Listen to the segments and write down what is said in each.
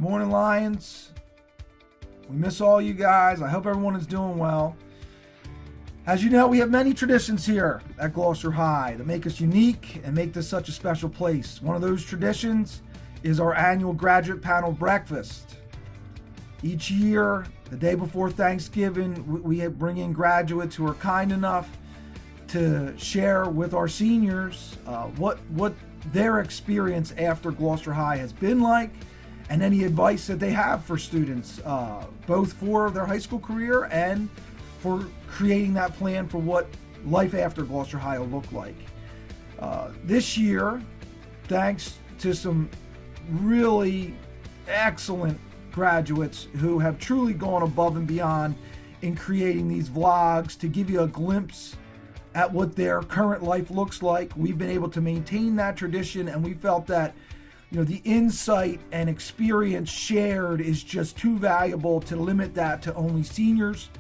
morning, Lions. We miss all you guys. I hope everyone is doing well. As you know, we have many traditions here at Gloucester High that make us unique and make this such a special place. One of those traditions is our annual Graduate Panel breakfast. Each year, the day before Thanksgiving, we bring in graduates who are kind enough to share with our seniors what their experience after Gloucester High has been like, and any advice that they have for students, both for their high school career and for creating that plan for what life after Gloucester High will look like. This year, thanks to some really excellent graduates who have truly gone above and beyond in creating these vlogs to give you a glimpse at what their current life looks like, we've been able to maintain that tradition, and we felt that the insight and experience shared is just too valuable to limit that to only seniors.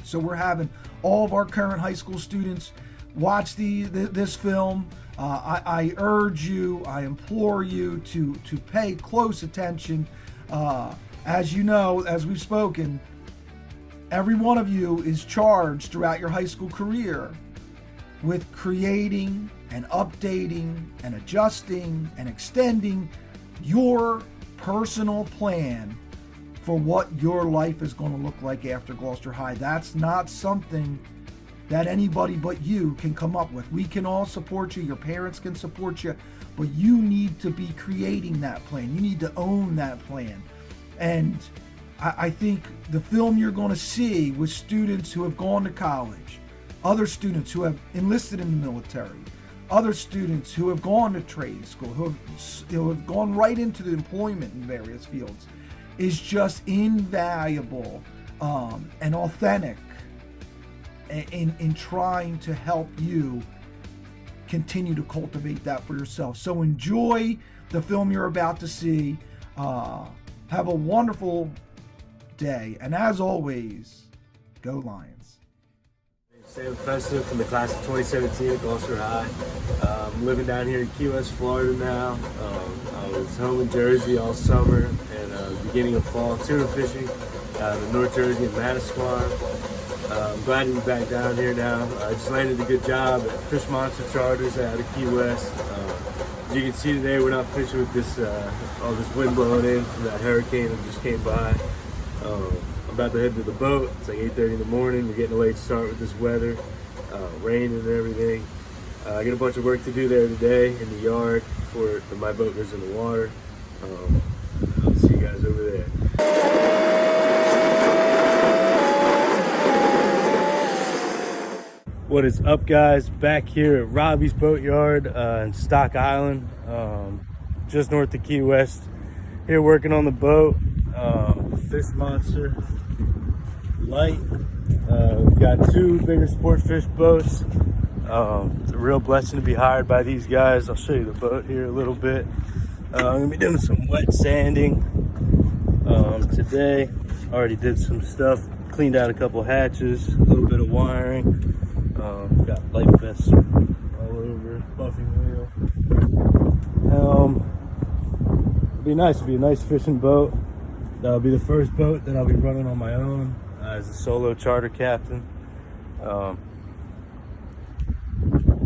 So we're having all of our current high school students watch this film. I urge you, I implore you to pay close attention. As you know, as we've spoken, every one of you is charged throughout your high school career with creating and updating and adjusting and extending your personal plan for what your life is going to look like after Gloucester High. That's not something that anybody but you can come up with. We can all support you, your parents can support you, but you need to be creating that plan. You need to own that plan. And I think the film you're going to see with students who have gone to college, other students who have enlisted in the military, other students who have gone to trade school, who have gone right into the employment in various fields, is just invaluable and authentic in trying to help you continue to cultivate that for yourself. So enjoy the film you're about to see. Have a wonderful day, and as always, go Lions. Sam Festa from the class of 2017 at Gloucester High. I'm living down here in Key West, Florida now. I was home in Jersey all summer and beginning of fall tuna fishing in North Jersey and Manasquan. I'm glad to be back down here now. I just landed a good job at Fish Monster Charters out of Key West. As you can see today, we're not fishing with this all this wind blowing in from that hurricane that just came by. I'm about to head to the boat. It's like 8:30 in the morning. We're getting a late start with this weather, rain and everything. I got a bunch of work to do there today in the yard before my boat goes in the water. I'll see you guys over there. What is up, guys? Back here at Robbie's Boat Yard in Stock Island, just north of Key West. Here working on the boat, Fish Monster Light. We've got two bigger sport fish boats. It's a real blessing to be hired by these guys. I'll show you the boat here a little bit. I'm gonna be doing some wet sanding today. Already did some stuff, cleaned out a couple hatches, a little bit of wiring. Got life vests all over, buffing wheel. It'll be nice. It'll be a nice fishing boat. That'll be the first boat that I'll be running on my own as a solo charter captain.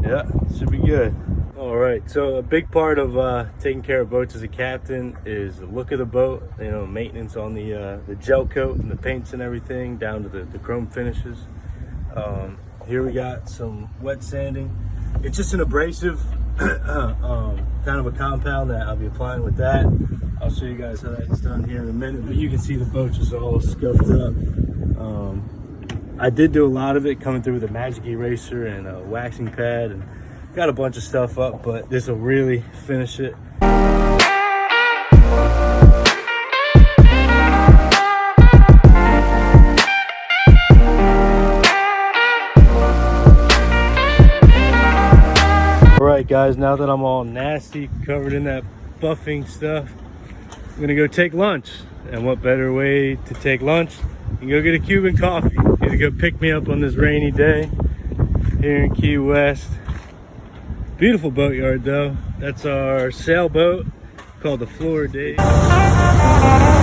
Yeah, should be good. All right, so a big part of taking care of boats as a captain is the look of the boat. Maintenance on the gel coat and the paints and everything, down to the chrome finishes. Here we got some wet sanding. It's just an abrasive, kind of a compound that I'll be applying with that. I'll show you guys how that's done here in a minute, but you can see the boat just all scuffed up. I did do a lot of it coming through with a magic eraser and a waxing pad, and got a bunch of stuff up, but this will really finish it. Alright guys, now that I'm all nasty, covered in that buffing stuff, I'm gonna go take lunch. And what better way to take lunch? You can go get a Cuban coffee. You're gonna go pick me up on this rainy day here in Key West. Beautiful boatyard though. That's our sailboat called the Florida Days.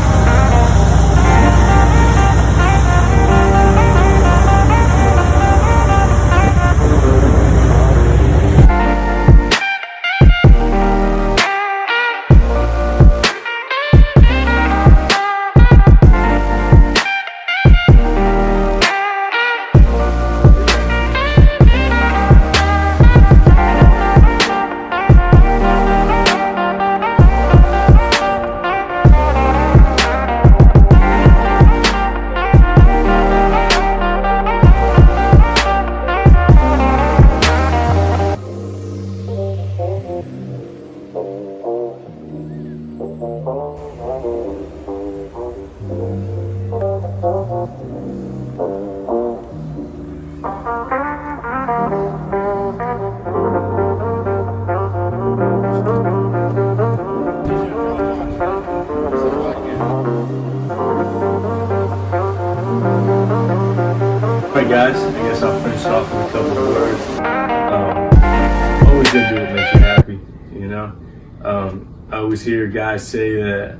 Alright guys, I guess I'll finish off with a couple of words. Always gonna do what makes you happy, you know? I always hear guys say that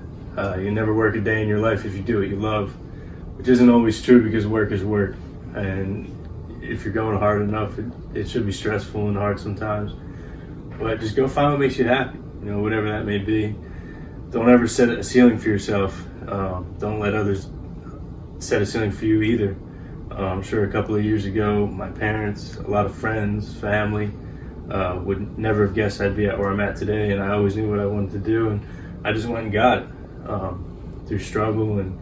you never work a day in your life if you do what you love, which isn't always true because work is work. And if you're going hard enough, it should be stressful and hard sometimes. But just go find what makes you happy, you know, whatever that may be. Don't ever set a ceiling for yourself. Don't let others set a ceiling for you either. I'm sure a couple of years ago, my parents, a lot of friends, family, would never have guessed I'd be at where I'm at today, and I always knew what I wanted to do, and I just went and got it through struggle and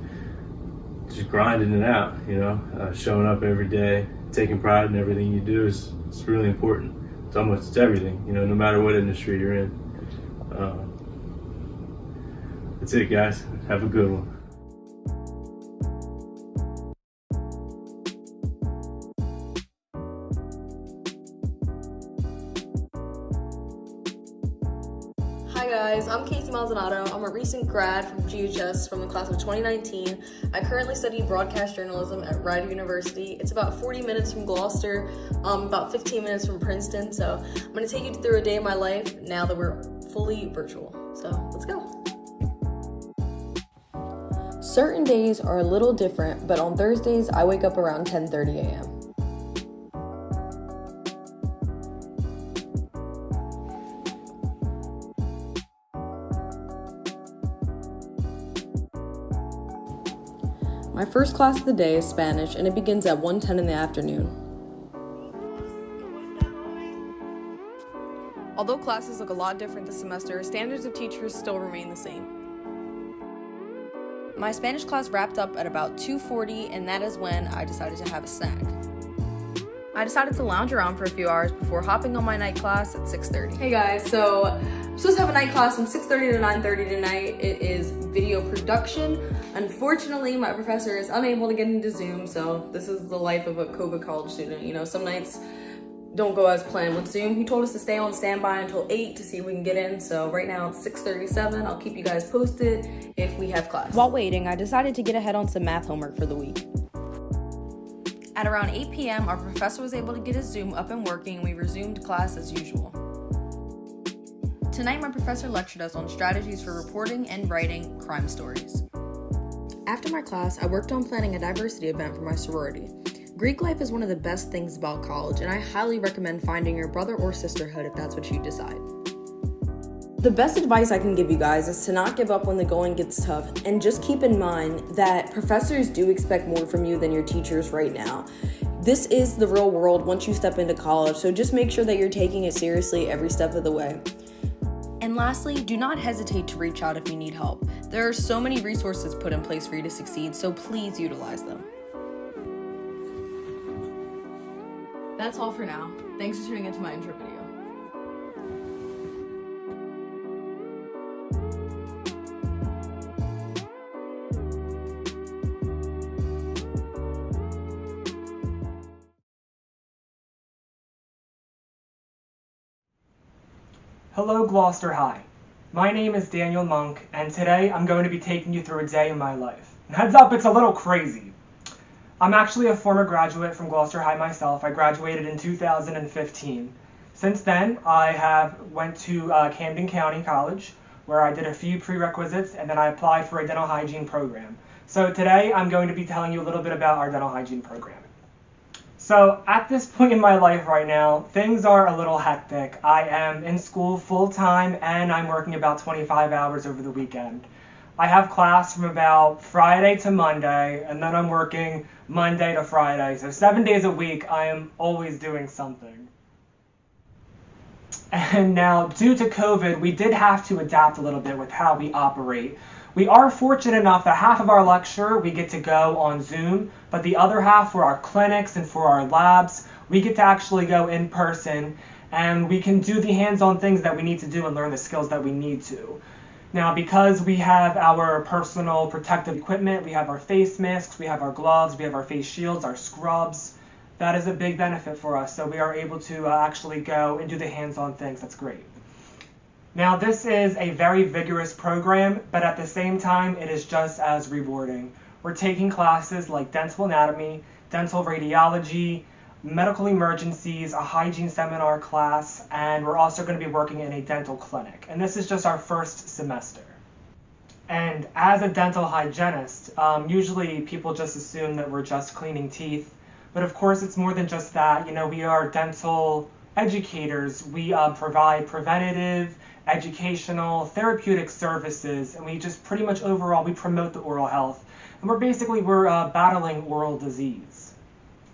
just grinding it out, you know, showing up every day, taking pride in everything you do it's really important. It's everything, you know, no matter what industry you're in. That's it, guys. Have a good one. Hi guys, I'm Casey Maldonado. I'm a recent grad from GHS from the class of 2019. I currently study broadcast journalism at Rider University. It's about 40 minutes from Gloucester, about 15 minutes from Princeton. So I'm going to take you through a day of my life now that we're fully virtual. So let's go. Certain days are a little different, but on Thursdays I wake up around 10:30 a.m. My first class of the day is Spanish, and it begins at 1:10 in the afternoon. Although classes look a lot different this semester, standards of teachers still remain the same. My Spanish class wrapped up at about 2:40, and that is when I decided to have a snack. I decided to lounge around for a few hours before hopping on my night class at 6:30. Hey guys, so I'm supposed to have a night class from 6:30 to 9:30 tonight. It is video production. Unfortunately, my professor is unable to get into Zoom, so this is the life of a COVID college student. You know, some nights don't go as planned with Zoom. He told us to stay on standby until 8 to see if we can get in, so right now it's 6:37. I'll keep you guys posted if we have class. While waiting, I decided to get ahead on some math homework for the week. At around 8 p.m., our professor was able to get his Zoom up and working, and we resumed class as usual. Tonight, my professor lectured us on strategies for reporting and writing crime stories. After my class, I worked on planning a diversity event for my sorority. Greek life is one of the best things about college, and I highly recommend finding your brother or sisterhood if that's what you decide. The best advice I can give you guys is to not give up when the going gets tough, and just keep in mind that professors do expect more from you than your teachers right now. This is the real world once you step into college, so just make sure that you're taking it seriously every step of the way. And lastly, do not hesitate to reach out if you need help. There are so many resources put in place for you to succeed, so please utilize them. That's all for now. Thanks for tuning into my intro video. Hello Gloucester High. My name is Daniel Monk, and today I'm going to be taking you through a day in my life. And heads up, it's a little crazy. I'm actually a former graduate from Gloucester High myself. I graduated in 2015. Since then, I went to Camden County College, where I did a few prerequisites, and then I applied for a dental hygiene program. So today, I'm going to be telling you a little bit about our dental hygiene program. So at this point in my life right now, things are a little hectic. I am in school full-time, and I'm working about 25 hours over the weekend. I have class from about Friday to Monday, and then I'm working Monday to Friday. So 7 days a week, I am always doing something. And now, due to COVID, we did have to adapt a little bit with how we operate. We are fortunate enough that half of our lecture we get to go on Zoom, but the other half for our clinics and for our labs, we get to actually go in person, and we can do the hands-on things that we need to do and learn the skills that we need to. Now, because we have our personal protective equipment, we have our face masks, we have our gloves, we have our face shields, our scrubs, that is a big benefit for us. So we are able to actually go and do the hands-on things. That's great. Now, this is a very vigorous program, but at the same time, it is just as rewarding. We're taking classes like dental anatomy, dental radiology, medical emergencies, a hygiene seminar class, and we're also going to be working in a dental clinic. And this is just our first semester. And as a dental hygienist, usually people just assume that we're just cleaning teeth. But of course, it's more than just that. You know, we are dental educators. We provide preventative, educational, therapeutic services, and we just pretty much overall, we promote the oral health. And we're battling oral disease.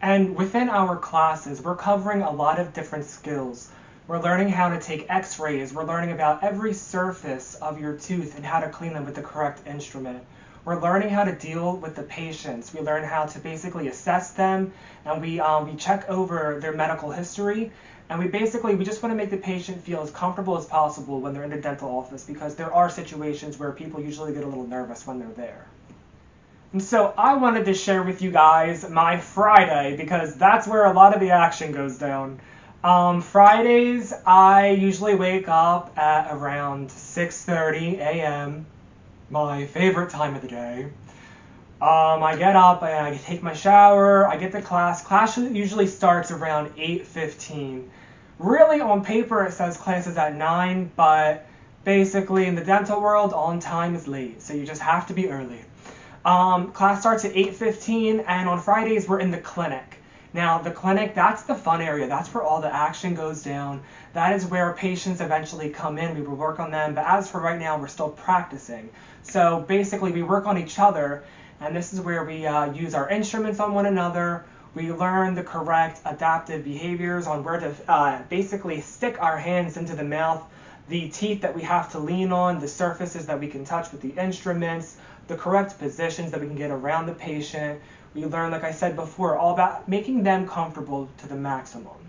And within our classes, we're covering a lot of different skills. We're learning how to take x-rays. We're learning about every surface of your tooth and how to clean them with the correct instrument. We're learning how to deal with the patients. We learn how to basically assess them, and we check over their medical history. And we just want to make the patient feel as comfortable as possible when they're in the dental office, because there are situations where people usually get a little nervous when they're there. And so I wanted to share with you guys my Friday, because that's where a lot of the action goes down. Fridays, I usually wake up at around 6:30 a.m., my favorite time of the day. I get up and I take my shower, I get to class. Class usually starts around 8:15. Really, on paper, it says class is at 9, but basically in the dental world, on time is late, so you just have to be early. Class starts at 8:15, and on Fridays, we're in the clinic. Now, the clinic, that's the fun area. That's where all the action goes down. That is where patients eventually come in. We will work on them, but as for right now, we're still practicing. So basically, we work on each other, and this is where we use our instruments on one another. We learn the correct adaptive behaviors on where to basically stick our hands into the mouth, the teeth that we have to lean on, the surfaces that we can touch with the instruments, the correct positions that we can get around the patient. We learn, like I said before, all about making them comfortable to the maximum.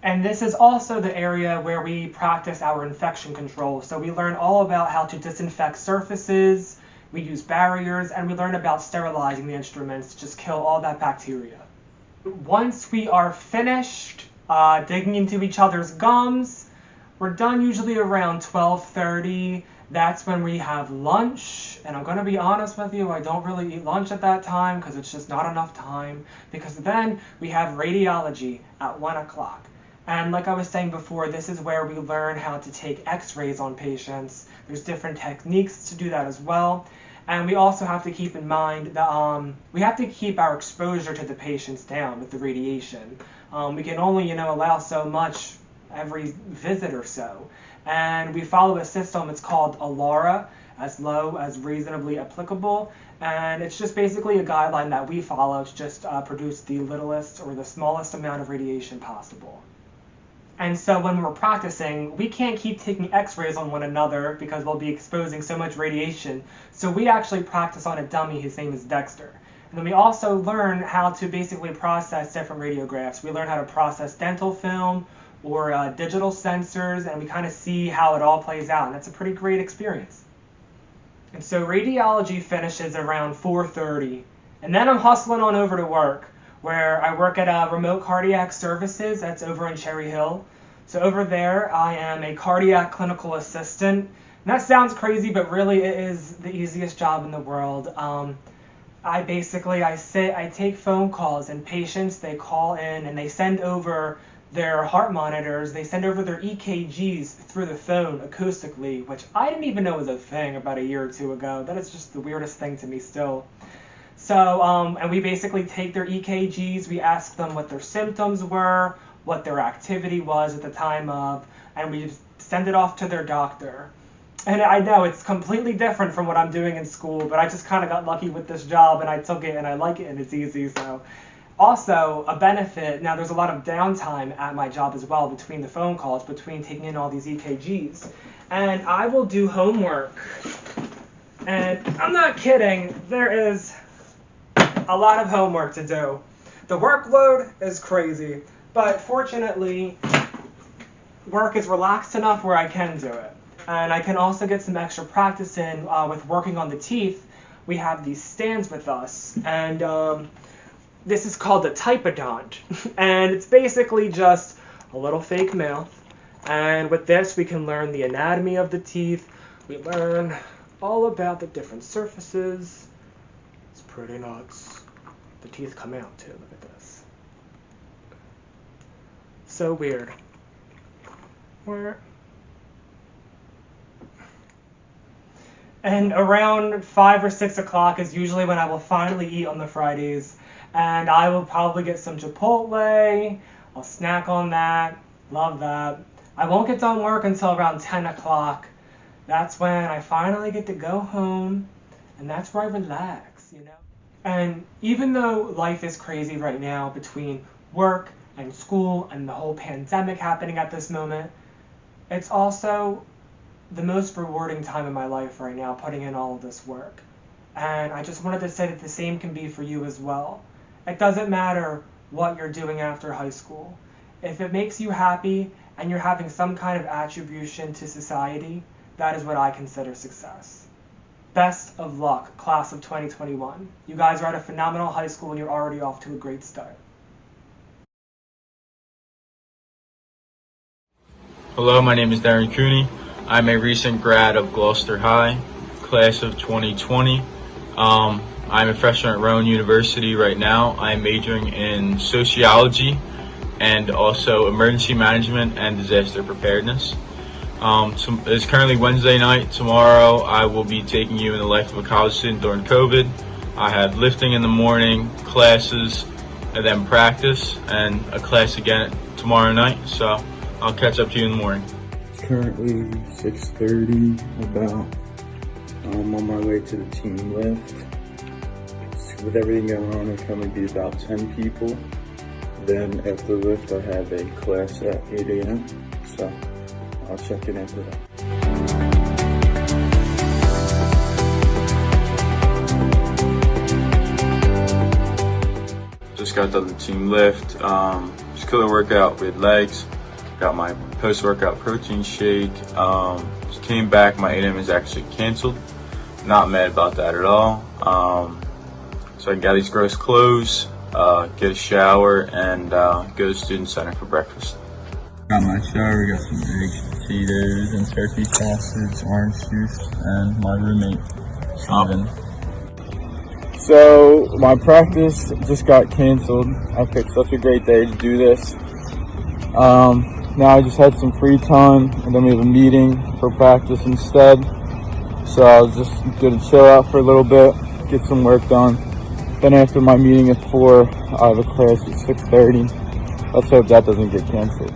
And this is also the area where we practice our infection control. So we learn all about how to disinfect surfaces, we use barriers, and we learn about sterilizing the instruments to just kill all that bacteria. Once we are finished digging into each other's gums, we're done usually around 12:30. That's when we have lunch, and I'm going to be honest with you, I don't really eat lunch at that time because it's just not enough time, because then we have radiology at 1 o'clock. And like I was saying before, this is where we learn how to take x-rays on patients. There's different techniques to do that as well. And we also have to keep in mind that we have to keep our exposure to the patients down with the radiation. We can only, allow so much every visit or so. And we follow a system, it's called ALARA, as low as reasonably applicable. And it's just basically a guideline that we follow to just produce the littlest or the smallest amount of radiation possible. And so when we're practicing, we can't keep taking x-rays on one another because we'll be exposing so much radiation. So we actually practice on a dummy, his name is Dexter. And then we also learn how to basically process different radiographs. We learn how to process dental film or digital sensors, and we kind of see how it all plays out. And that's a pretty great experience. And so radiology finishes around 4:30. And then I'm hustling on over to work, where I work at Remote Cardiac Services. That's over in Cherry Hill. So over there, I am a cardiac clinical assistant. And that sounds crazy, but really it is the easiest job in the world. I take phone calls, and patients, they call in and they send over their heart monitors, they send over their EKGs through the phone acoustically, which I didn't even know was a thing about a year or two ago. That is just the weirdest thing to me still. So, and we basically take their EKGs, we ask them what their symptoms were, what their activity was at the time of, and we just send it off to their doctor. And I know it's completely different from what I'm doing in school, but I just kind of got lucky with this job, and I took it, and I like it, and it's easy, so. Also, a benefit, now there's a lot of downtime at my job as well between the phone calls, between taking in all these EKGs. And I will do homework. And I'm not kidding, there is a lot of homework to do. The workload is crazy, but fortunately, work is relaxed enough where I can do it. And I can also get some extra practice in with working on the teeth. We have these stands with us, and this is called a typodont, and it's basically just a little fake mouth. And with this, we can learn the anatomy of the teeth. We learn all about the different surfaces. pretty nuts. The teeth come out too, look at this. So weird. And around 5 or 6 o'clock is usually when I will finally eat on the Fridays. And I will probably get some Chipotle. I'll snack on that. Love that. I won't get done work until around 10 o'clock. That's when I finally get to go home. And that's where I relax, you know? And even though life is crazy right now between work and school and the whole pandemic happening at this moment, it's also the most rewarding time in my life right now, putting in all of this work. And I just wanted to say that the same can be for you as well. It doesn't matter what you're doing after high school. If it makes you happy and you're having some kind of attribution to society, that is what I consider success. Best of luck, class of 2021. You guys are at a phenomenal high school and you're already off to a great start. Hello, my name is Darren Cooney. I'm a recent grad of Gloucester High, class of 2020. I'm a freshman at Rowan University right now. I'm majoring in sociology and also emergency management and disaster preparedness. It's currently Wednesday night. Tomorrow I will be taking you in the life of a college student during COVID. I have lifting in the morning, classes, and then practice, and a class again tomorrow night. So I'll catch up to you in the morning. It's currently 6:30 about. I'm on my way to the team lift. With everything going on, there'll probably be about 10 people. Then after the lift, I have a class at 8 a.m. So I'll check in after that. Just got done the team lift. Just killer workout with legs. Got my post-workout protein shake. Just came back. My 8 a.m. is actually canceled. Not mad about that at all. So I can get these gross clothes, get a shower, and go to the student center for breakfast. Got my shower. Got some eggs, potatoes, and turkey sausage, orange juice, and my roommate Steven. So my practice just got canceled. I picked such a great day to do this. Now I just had some free time, and then we have a meeting for practice instead. So I was just gonna chill out for a little bit, get some work done. Then after my meeting at 4, I have a class at 6:30. Let's hope that doesn't get canceled.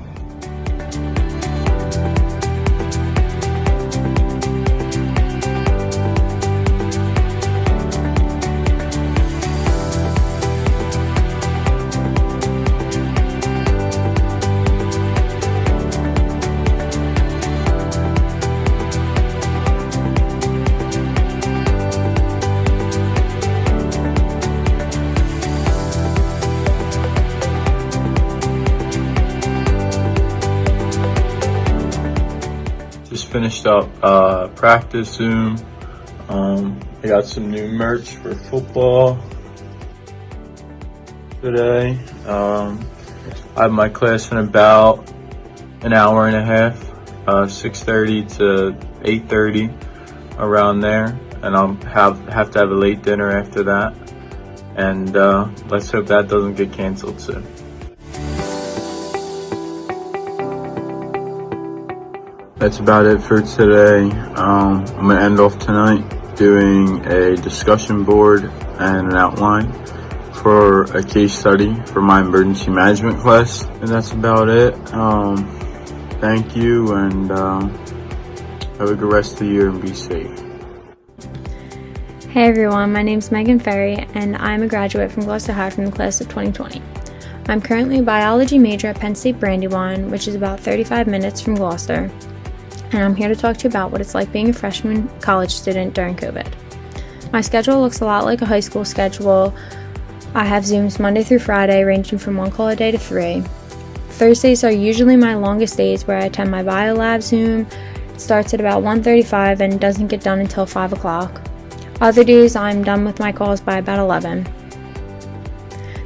Just finished up practice Zoom. I got some new merch for football today. I have my class in about an hour and a half, 6:30 to 8:30, around there, and I'll have to have a late dinner after that. And let's hope that doesn't get canceled soon. That's about it for today. I'm going to end off tonight doing a discussion board and an outline for a case study for my emergency management class. And that's about it. Thank you, and have a good rest of the year and be safe. Hey everyone, my name is Megan Ferry, and I'm a graduate from Gloucester High from the class of 2020. I'm currently a biology major at Penn State Brandywine, which is about 35 minutes from Gloucester. And I'm here to talk to you about what it's like being a freshman college student during COVID. My schedule looks a lot like a high school schedule. I have Zooms Monday through Friday, ranging from 1 call a day to 3. Thursdays are usually my longest days, where I attend my bio lab Zoom. It starts at about 1:35 and doesn't get done until 5 o'clock. Other days I'm done with my calls by about 11.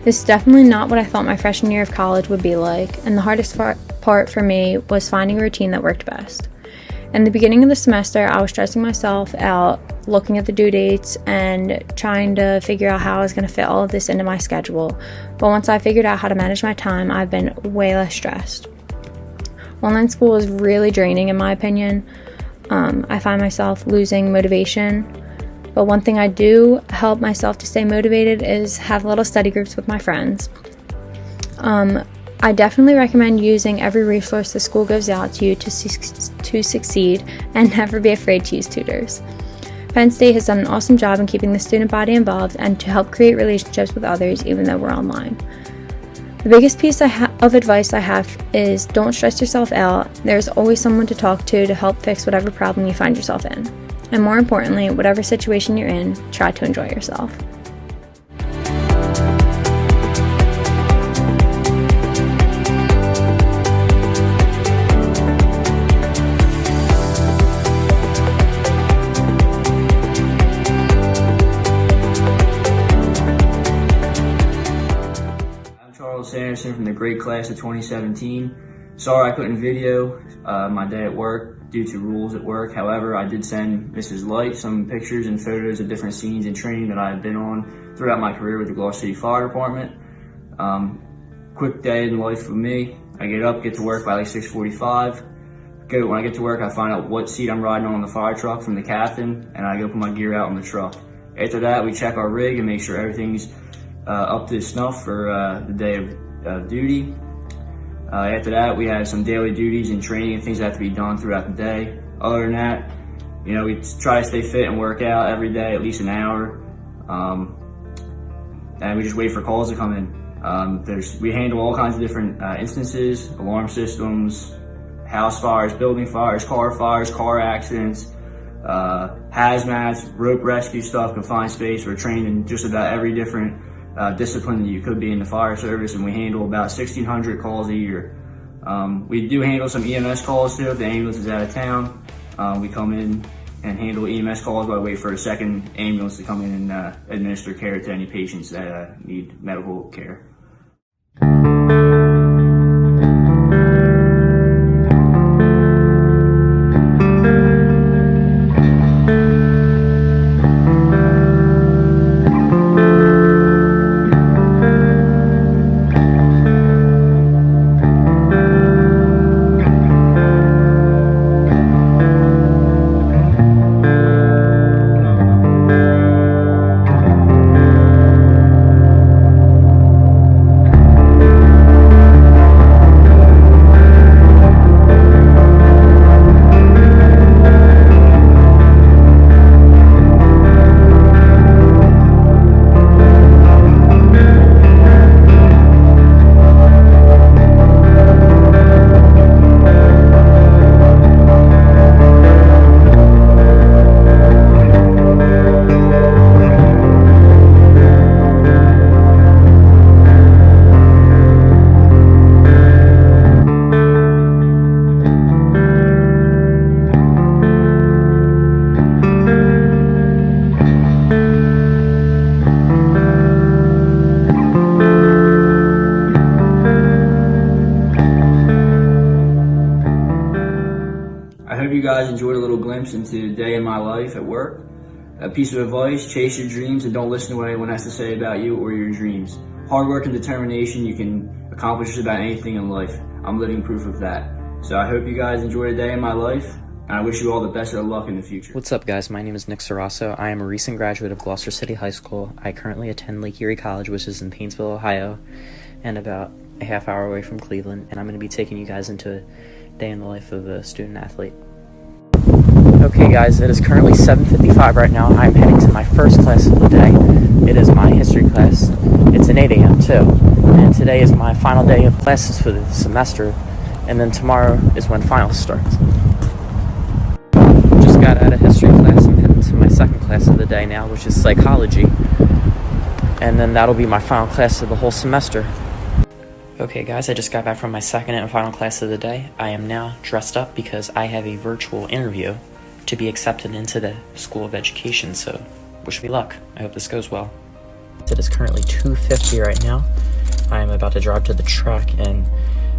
This is definitely not what I thought my freshman year of college would be like, and the hardest part for me was finding a routine that worked best. In the beginning of the semester, I was stressing myself out looking at the due dates and trying to figure out how I was going to fit all of this into my schedule. But once I figured out how to manage my time, I've been way less stressed. Online school is really draining in my opinion. I find myself losing motivation. But one thing I do help myself to stay motivated is have little study groups with my friends. I definitely recommend using every resource the school gives out to you to succeed, and never be afraid to use tutors. Penn State has done an awesome job in keeping the student body involved and to help create relationships with others even though we're online. The biggest piece of advice I have is don't stress yourself out. There's always someone to talk to help fix whatever problem you find yourself in. And more importantly, whatever situation you're in, try to enjoy yourself. Sanderson from the great class of 2017. Sorry I couldn't video my day at work due to rules at work. However, I did send Mrs. Light some pictures and photos of different scenes and training that I've been on throughout my career with the Gloucester City Fire Department. Quick day in life for me. I get up, get to work by like 6:45. When I get to work, I find out what seat I'm riding on the fire truck from the captain, and I go put my gear out on the truck. After that, we check our rig and make sure everything's up to snuff for the day of duty. After that, we have some daily duties and training and things that have to be done throughout the day. Other than that, we try to stay fit and work out every day, at least an hour. And we just wait for calls to come in. We handle all kinds of different instances, alarm systems, house fires, building fires, car accidents, hazmats, rope rescue stuff, confined space. We're trained in just about every different discipline that you could be in the fire service, and we handle about 1,600 calls a year. We do handle some EMS calls too if the ambulance is out of town. We come in and handle EMS calls while we wait for a second ambulance to come in and administer care to any patients that need medical care. I hope you guys enjoyed a little glimpse into the day in my life at work. A piece of advice: chase your dreams and don't listen to what anyone has to say about you or your dreams. Hard work and determination, you can accomplish just about anything in life. I'm living proof of that. So I hope you guys enjoyed a day in my life, and I wish you all the best of luck in the future. What's up, guys? My name is Nick Sarasso. I am a recent graduate of Gloucester City High School. I currently attend Lake Erie College, which is in Painesville, Ohio, and about a half hour away from Cleveland, and I'm going to be taking you guys into a day in the life of a student athlete. Okay guys, it is currently 7:55 right now. I'm heading to my first class of the day. It is my history class. It's an 8 a.m. too. And today is my final day of classes for the semester. And then tomorrow is when finals starts. Just got out of history class. I'm heading to my second class of the day now, which is psychology. And then that'll be my final class of the whole semester. Okay guys, I just got back from my second and final class of the day. I am now dressed up because I have a virtual interview to be accepted into the School of Education, so wish me luck. I hope this goes well. It is currently 2:50 right now. I am about to drive to the track and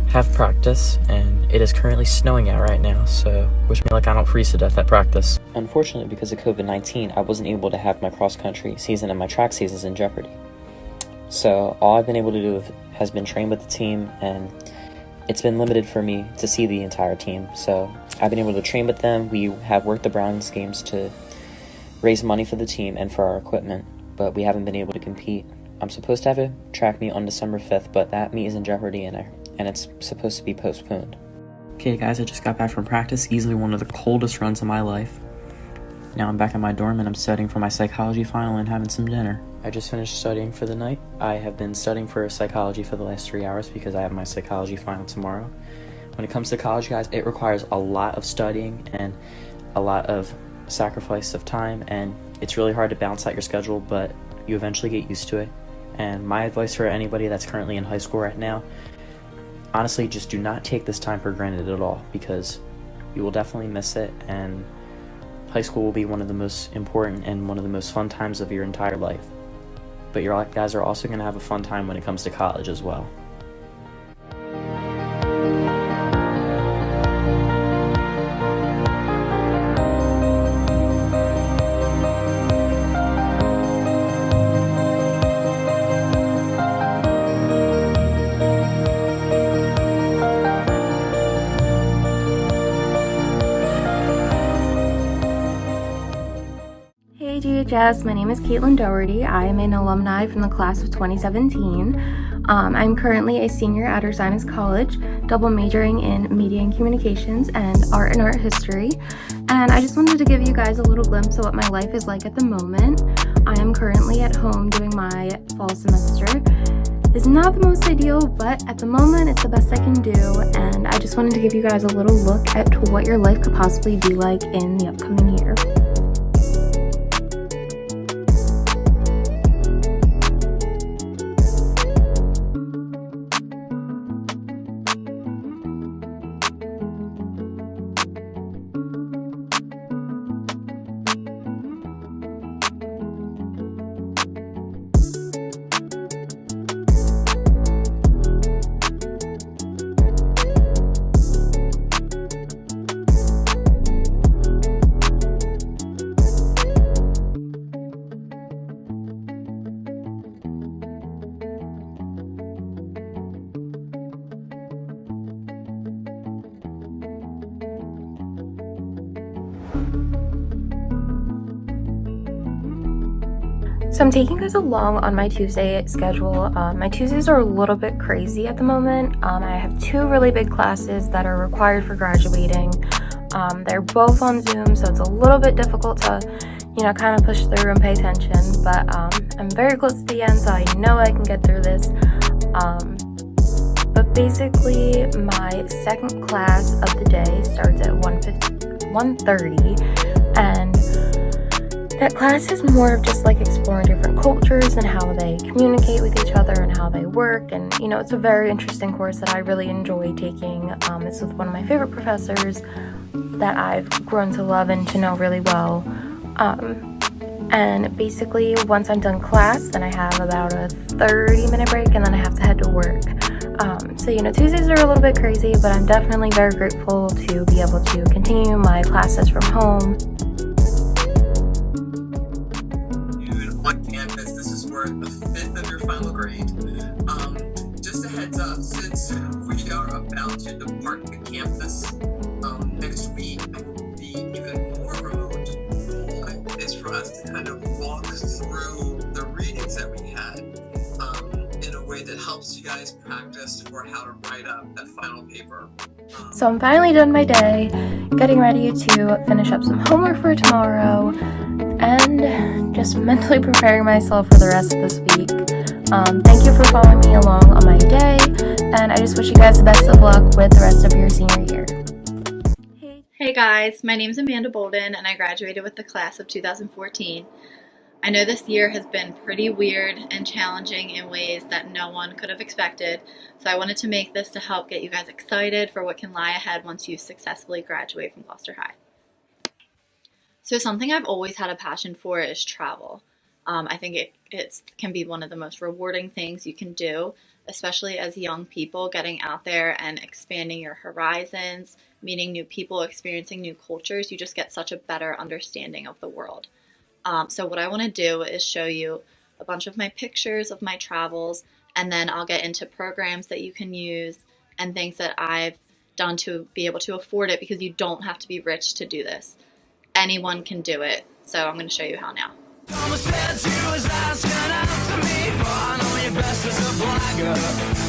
have practice, and it is currently snowing out right now, so wish me luck I don't freeze to death at practice. Unfortunately, because of COVID-19, I wasn't able to have my cross-country season and my track seasons in jeopardy. So all I've been able to do has been train with the team, and it's been limited for me to see the entire team. So I've been able to train with them. We have worked the Browns games to raise money for the team and for our equipment, but we haven't been able to compete. I'm supposed to have a track meet on December 5th, but that meet is in jeopardy and it's supposed to be postponed. Okay guys, I just got back from practice, easily one of the coldest runs of my life. Now I'm back in my dorm and I'm studying for my psychology final and having some dinner. I just finished studying for the night. I have been studying for psychology for the last 3 hours because I have my psychology final tomorrow. When it comes to college, guys, it requires a lot of studying and a lot of sacrifice of time, and it's really hard to balance out your schedule, but you eventually get used to it. And my advice for anybody that's currently in high school right now, honestly, just do not take this time for granted at all, because you will definitely miss it, and high school will be one of the most important and one of the most fun times of your entire life. But you guys are also going to have a fun time when it comes to college as well. Hey GHS, my name is Caitlin Doherty. I am an alumni from the class of 2017. I'm currently a senior at Ursinus College, double majoring in media and communications and art history. And I just wanted to give you guys a little glimpse of what my life is like at the moment. I am currently at home doing my fall semester. It's not the most ideal, but at the moment it's the best I can do. And I just wanted to give you guys a little look at what your life could possibly be like in the upcoming year. So I'm taking you guys along on my Tuesday schedule. My Tuesdays are a little bit crazy at the moment. I have 2 really big classes that are required for graduating. They're both on Zoom, so it's a little bit difficult to, kind of push through and pay attention. But I'm very close to the end, so I know I can get through this. But basically, my second class of the day starts at 1:30, and that class is more of just like exploring different cultures and how they communicate with each other and how they work. And, it's a very interesting course that I really enjoy taking. It's with one of my favorite professors that I've grown to love and to know really well. And basically, once I'm done class, then I have about a 30-minute break and then I have to head to work. So, Tuesdays are a little bit crazy, but I'm definitely very grateful to be able to continue my classes from home. On campus, this is worth a fifth of your final grade. Just a heads up, since we are about to depart the campus next week, it will be even more remote. The goal is for us to kind of walk through the readings that we had in a way that helps you guys practice for how to write up that final paper. So I'm finally done my day, getting ready to finish up some homework for tomorrow, and just mentally preparing myself for the rest of this week. Thank you for following me along on my day, and I just wish you guys the best of luck with the rest of your senior year. Hey guys, my name is Amanda Bolden and I graduated with the class of 2014. I know this year has been pretty weird and challenging in ways that no one could have expected, so I wanted to make this to help get you guys excited for what can lie ahead once you successfully graduate from Gloucester High. So something I've always had a passion for is travel. I think it can be one of the most rewarding things you can do, especially as young people, getting out there and expanding your horizons, meeting new people, experiencing new cultures. You just get such a better understanding of the world. So what I want to do is show you a bunch of my pictures of my travels, and then I'll get into programs that you can use and things that I've done to be able to afford it, because you don't have to be rich to do this. Anyone can do it. So I'm going to show you how now. Mama said you was asking out to me, but I know you best as a blagger.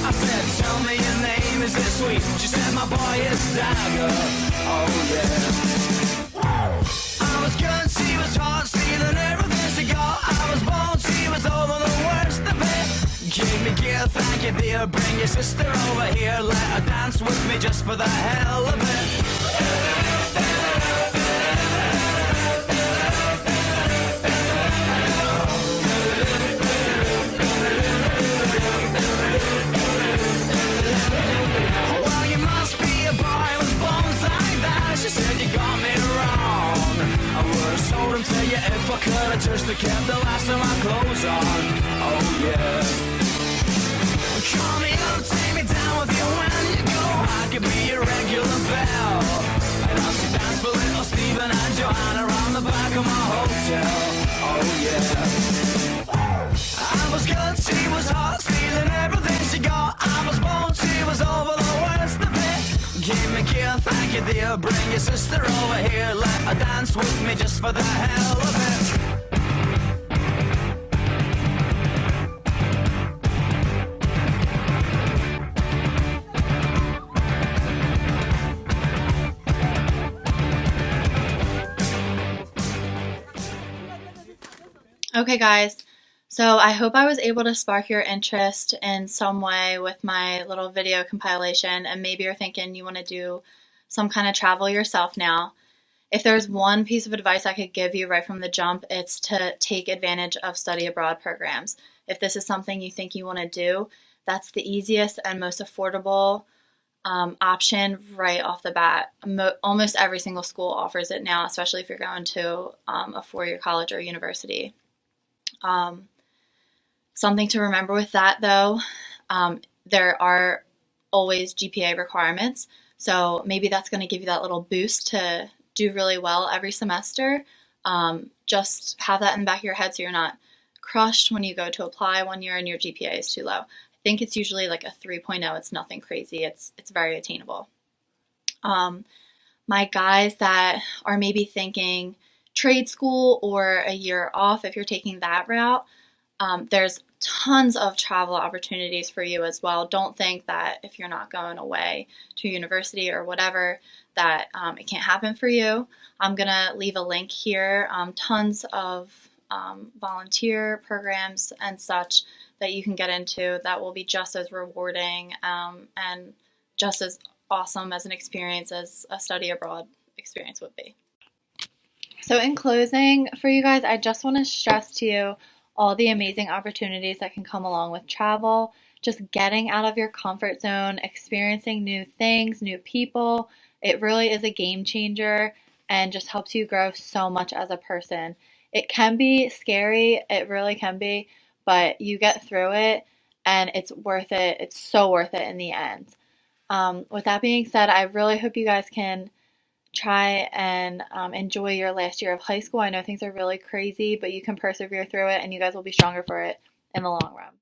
I said, tell me your name, is it sweet? She said, my boy is Dagger. Oh yeah. I was good, she was hot, stealing everything she got. I was bold, she was over the worst of it. Give me gear, thank you dear. Bring your sister over here, let her dance with me just for the hell of it. If I could have just kept the last of my clothes on. Oh yeah. Call me up, take me down with you when you go. I could be your regular belle. And I'll sit dance for little Stephen and Joanna around the back of my hotel. Oh yeah. I was good, she was hot, stealing everything she got. I was bold, she was over the worst of it. Give me gear, thank you dear. Bring your sister over here, let her dance with me just for the hell of it. Okay guys, so I hope I was able to spark your interest in some way with my little video compilation, and maybe you're thinking you want to do some kind of travel yourself now. If there's one piece of advice I could give you right from the jump, it's to take advantage of study abroad programs. If this is something you think you want to do, that's the easiest and most affordable option right off the bat. Almost every single school offers it now, especially if you're going to a four-year college or university. Something to remember with that though, there are always GPA requirements, so maybe that's going to give you that little boost to do really well every semester. Just have that in the back of your head so you're not crushed when you go to apply one year and your GPA is too low. I think it's usually like a 3.0. It's nothing crazy. It's very attainable. My guys that are maybe thinking trade school or a year off, if you're taking that route, there's tons of travel opportunities for you as well. Don't think that if you're not going away to university or whatever that it can't happen for you. I'm gonna leave a link here, tons of volunteer programs and such that you can get into that will be just as rewarding and just as awesome as an experience as a study abroad experience would be. So in closing, for you guys, I just want to stress to you all the amazing opportunities that can come along with travel, just getting out of your comfort zone, experiencing new things, new people. It really is a game changer and just helps you grow so much as a person. It can be scary, it really can be, but you get through it and it's worth it. It's so worth it in the end. With that being said, I really hope you guys can try and enjoy your last year of high school. I know things are really crazy, but you can persevere through it and you guys will be stronger for it in the long run.